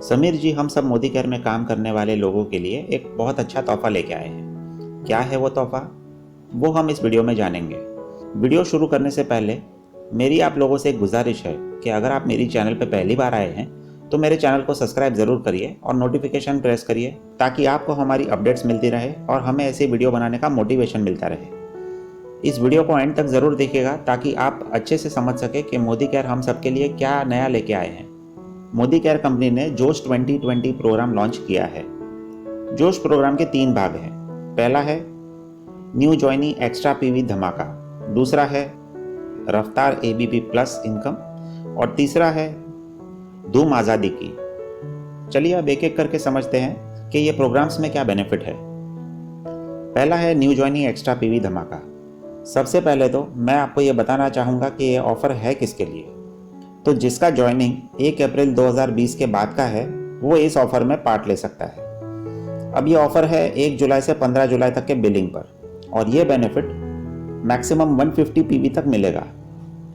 समीर जी, हम सब मोदी केयर में काम करने वाले लोगों के लिए एक बहुत अच्छा तोहफा लेके आए हैं। क्या है वो तोहफा, वो हम इस वीडियो में जानेंगे। वीडियो शुरू करने से पहले मेरी आप लोगों से एक गुजारिश है कि अगर आप मेरी चैनल पर पहली बार आए हैं तो मेरे चैनल को सब्सक्राइब ज़रूर करिए और नोटिफिकेशन प्रेस करिए, ताकि आपको हमारी अपडेट्स मिलती रहे और हमें ऐसे वीडियो बनाने का मोटिवेशन मिलता रहे। इस वीडियो को एंड तक ज़रूर देखिएगा ताकि आप अच्छे से समझ सके कि मोदी केयर हम सब के लिए क्या नया लेके आए हैं। मोदी केयर कंपनी ने जोश 2020 प्रोग्राम लॉन्च किया है। जोश प्रोग्राम के 3 भाग हैं। पहला है न्यू जॉइनी एक्स्ट्रा पीवी धमाका, दूसरा है रफ्तार एबीपी प्लस इनकम और तीसरा है धूम आज़ादी की। चलिए अब एक एक करके समझते हैं कि ये प्रोग्राम्स में क्या बेनिफिट है। पहला है न्यू जॉइनी एक्स्ट्रा पीवी धमाका। सबसे पहले तो मैं आपको ये बताना चाहूँगा कि ये ऑफ़र है किसके लिए। तो जिसका ज्वाइनिंग 1 अप्रैल 2020 के बाद का है वो इस ऑफ़र में पार्ट ले सकता है। अब ये ऑफ़र है 1 जुलाई से 15 जुलाई तक के बिलिंग पर और ये बेनिफिट मैक्सिमम 150 पीवी तक मिलेगा।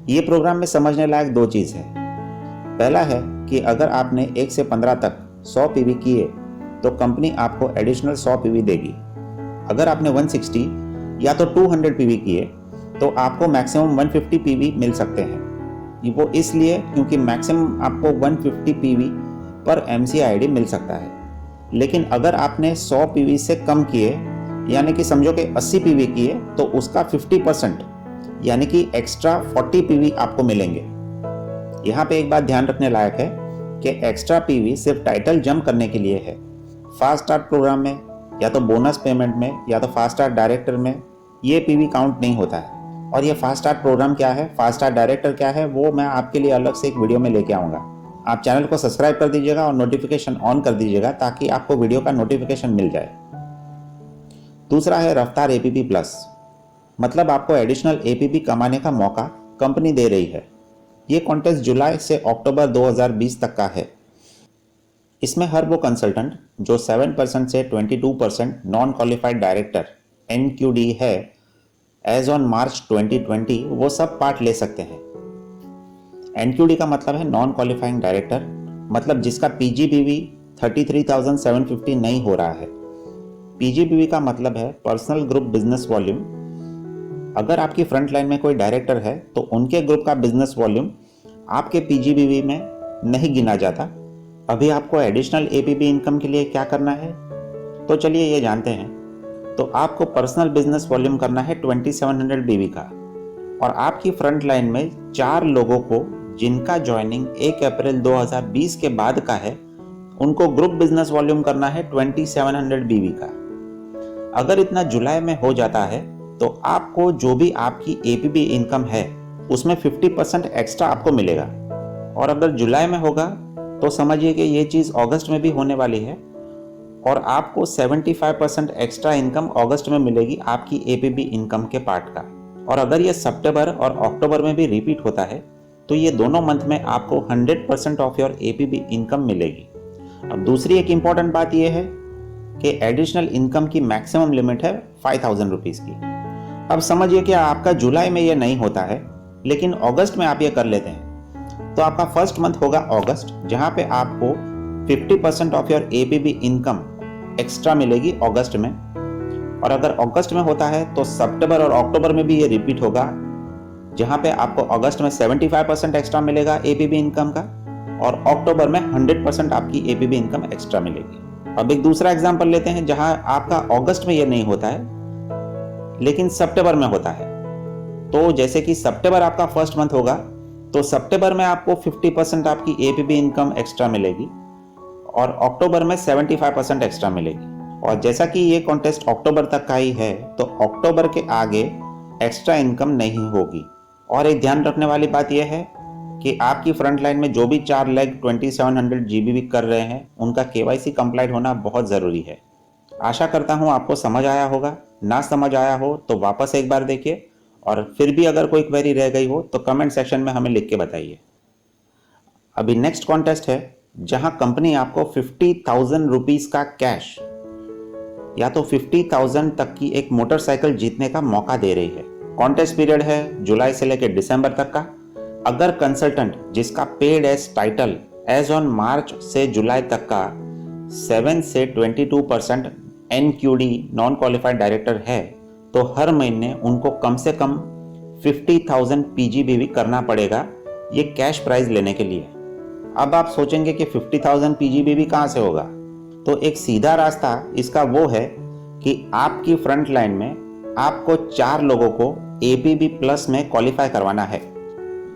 ये प्रोग्राम में समझने लायक 2 चीज़ है। पहला है कि अगर आपने 1 से 15 तक 100 पीवी किए तो कंपनी आपको एडिशनल 100 पीवी देगी। अगर आपने 160 या तो 200 पीवी किए तो आपको मैक्सिमम 150 पीवी मिल सकते हैं। वो इसलिए क्योंकि मैक्सिमम आपको 150 पीवी पर MCID मिल सकता है। लेकिन अगर आपने 100 पीवी से कम किए, यानी कि समझो कि 80 पीवी किए, तो उसका 50% यानी कि एक्स्ट्रा 40 पीवी आपको मिलेंगे। यहाँ पे एक बात ध्यान रखने लायक है कि एक्स्ट्रा पीवी सिर्फ टाइटल जंप करने के लिए है। फास्ट स्टार्ट प्रोग्राम में या तो बोनस पेमेंट में या तो फास्ट स्टार्ट डायरेक्टर में ये पीवी काउंट नहीं होता है। और ये फास्ट स्टार्ट प्रोग्राम क्या है, फास्ट स्टार्ट डायरेक्टर क्या है, वो मैं आपके लिए अलग से एक वीडियो में लेके आऊँगा। आप चैनल को सब्सक्राइब कर दीजिएगा और नोटिफिकेशन ऑन कर दीजिएगा ताकि आपको वीडियो का नोटिफिकेशन मिल जाए। दूसरा है रफ्तार एपीपी प्लस, मतलब आपको एडिशनल एपीपी कमाने का मौका कंपनी दे रही है। ये कॉन्टेस्ट जुलाई से अक्टूबर 2020 तक का है। इसमें हर वो कंसल्टेंट जो 7% से 22% नॉन क्वालिफाइड डायरेक्टर NQD है एज ऑन मार्च 2020 वो सब पार्ट ले सकते हैं। NQD का मतलब है नॉन क्वालिफाइंग डायरेक्टर, मतलब जिसका PGBV 33,750 नहीं हो रहा है। PGBV का मतलब है पर्सनल ग्रुप बिजनेस वॉल्यूम। अगर आपकी फ्रंट लाइन में कोई डायरेक्टर है तो उनके ग्रुप का बिजनेस वॉल्यूम आपके PGBV में नहीं गिना जाता। अभी आपको एडिशनल APB इनकम के लिए क्या करना है, तो चलिए ये जानते हैं। तो आपको पर्सनल बिजनेस वॉल्यूम करना है 2700 BV का, और आपकी फ्रंट लाइन में 4 लोगों को जिनका ज्वाइनिंग 1 अप्रैल 2020 के बाद का है उनको ग्रुप बिजनेस वॉल्यूम करना है 2700 BV का। अगर इतना जुलाई में हो जाता है तो आपको जो भी आपकी APB इनकम है उसमें 50% एक्स्ट्रा आपको मिलेगा। और अगर जुलाई में होगा तो समझिए कि ये चीज़ अगस्त में भी होने वाली है और आपको 75% एक्स्ट्रा इनकम अगस्त में मिलेगी आपकी APB इनकम के पार्ट का। और अगर ये सितंबर और अक्टूबर में भी रिपीट होता है तो ये दोनों मंथ में आपको 100% ऑफ योर APB इनकम मिलेगी। अब दूसरी एक इम्पॉर्टेंट बात यह है कि एडिशनल इनकम की मैक्सिमम लिमिट है 5,000 रुपीज़ की। अब समझिए कि आपका जुलाई में ये नहीं होता है लेकिन अगस्त में आप ये कर लेते हैं, तो आपका फर्स्ट मंथ होगा अगस्त, जहाँ पे आपको 50% of your APB income extra मिलेगी अगस्त में। और अगर अगस्त में होता है तो सितंबर और अक्टूबर में भी ये रिपीट होगा, जहाँ पे आपको अगस्त में 75% एक्स्ट्रा मिलेगा APB इनकम का और अक्टूबर में 100% आपकी APB इनकम एक्स्ट्रा मिलेगी। अब एक दूसरा एग्जाम्पल लेते हैं जहाँ आपका अगस्त में ये नहीं होता है लेकिन सितंबर में होता है। तो जैसे कि सितंबर आपका फर्स्ट मंथ होगा तो सितंबर में आपको 50% आपकी APB इनकम एक्स्ट्रा मिलेगी और अक्टूबर में 75% एक्स्ट्रा मिलेगी। और जैसा कि ये कॉन्टेस्ट अक्टूबर तक का ही है तो अक्टूबर के आगे एक्स्ट्रा इनकम नहीं होगी। और एक ध्यान रखने वाली बात यह है कि आपकी फ्रंट लाइन में जो भी 4 लेग 2700 GBV कर रहे हैं उनका KYC कंप्लाइड होना बहुत ज़रूरी है। आशा करता हूँ आपको समझ आया होगा। ना समझ आया हो तो वापस एक बार देखिए और फिर भी अगर कोई क्वेरी रह गई हो तो कमेंट सेक्शन में हमें लिख के बताइए। अभी नेक्स्ट कॉन्टेस्ट है जहां कंपनी आपको 50,000 रुपीज़ का कैश या तो 50,000 तक की एक मोटरसाइकिल जीतने का मौका दे रही है। कॉन्टेस्ट पीरियड है जुलाई से लेकर दिसंबर तक का। अगर कंसल्टेंट जिसका paid as title as on March से जुलाई तक का 7 से 22% NQD नॉन क्वालिफाइड डायरेक्टर है, तो हर महीने उनको कम से कम 50,000 PGBV करना पड़ेगा ये कैश प्राइज लेने के लिए। अब आप सोचेंगे कि 50,000 PGBV कहाँ से होगा, तो एक सीधा रास्ता इसका वो है कि आपकी फ्रंट लाइन में आपको 4 लोगों को APB प्लस में क्वालिफाई करवाना है।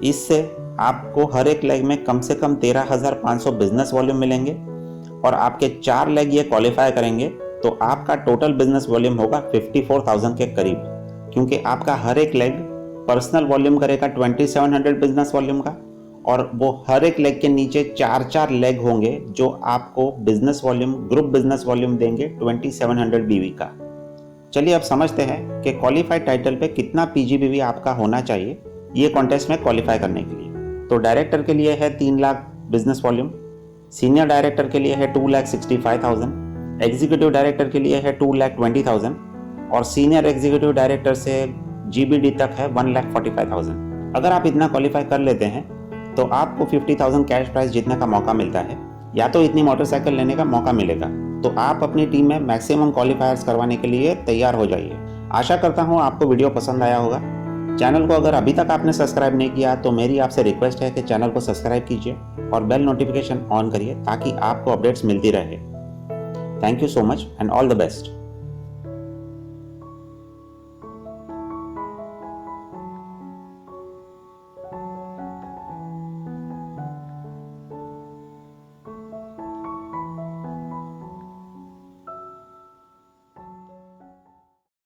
इससे आपको हर एक लेग में कम से कम 13,500 बिजनेस वॉल्यूम मिलेंगे और आपके 4 लेग ये क्वालिफाई करेंगे तो आपका टोटल बिजनेस वॉल्यूम होगा 54,000 के करीब, क्योंकि आपका हर एक लेग पर्सनल वॉल्यूम करेगा 2700 बिजनेस वॉल्यूम का, और वो हर एक लेग के नीचे 4 लेग होंगे जो आपको business volume, group business volume देंगे 2700 BV का। चलिए अब समझते हैं कि क्वालिफाइड टाइटल पे कितना PGBV आपका होना चाहिए ये कॉन्टेस्ट में क्वालिफाई करने के लिए। तो डायरेक्टर के लिए है 3 lakh business volume, senior director के लिए है 2,65,000, एग्जीक्यूटिव डायरेक्टर के लिए है 2,20,000 और सीनियर एग्जीक्यूटिव डायरेक्टर से GBD तक है 1,45,000। अगर आप इतना क्वालिफाई कर लेते हैं तो आपको 50,000 कैश प्राइस जीतने का मौका मिलता है, या तो इतनी मोटरसाइकिल लेने का मौका मिलेगा। तो आप अपनी टीम में मैक्सिमम क्वालिफायर्स करवाने के लिए तैयार हो जाइए। आशा करता हूँ आपको वीडियो पसंद आया होगा। चैनल को अगर अभी तक आपने सब्सक्राइब नहीं किया तो मेरी आपसे रिक्वेस्ट है कि चैनल को सब्सक्राइब कीजिए और बेल नोटिफिकेशन ऑन करिए ताकि आपको अपडेट्स मिलती रहे। Thank you so much and all the best.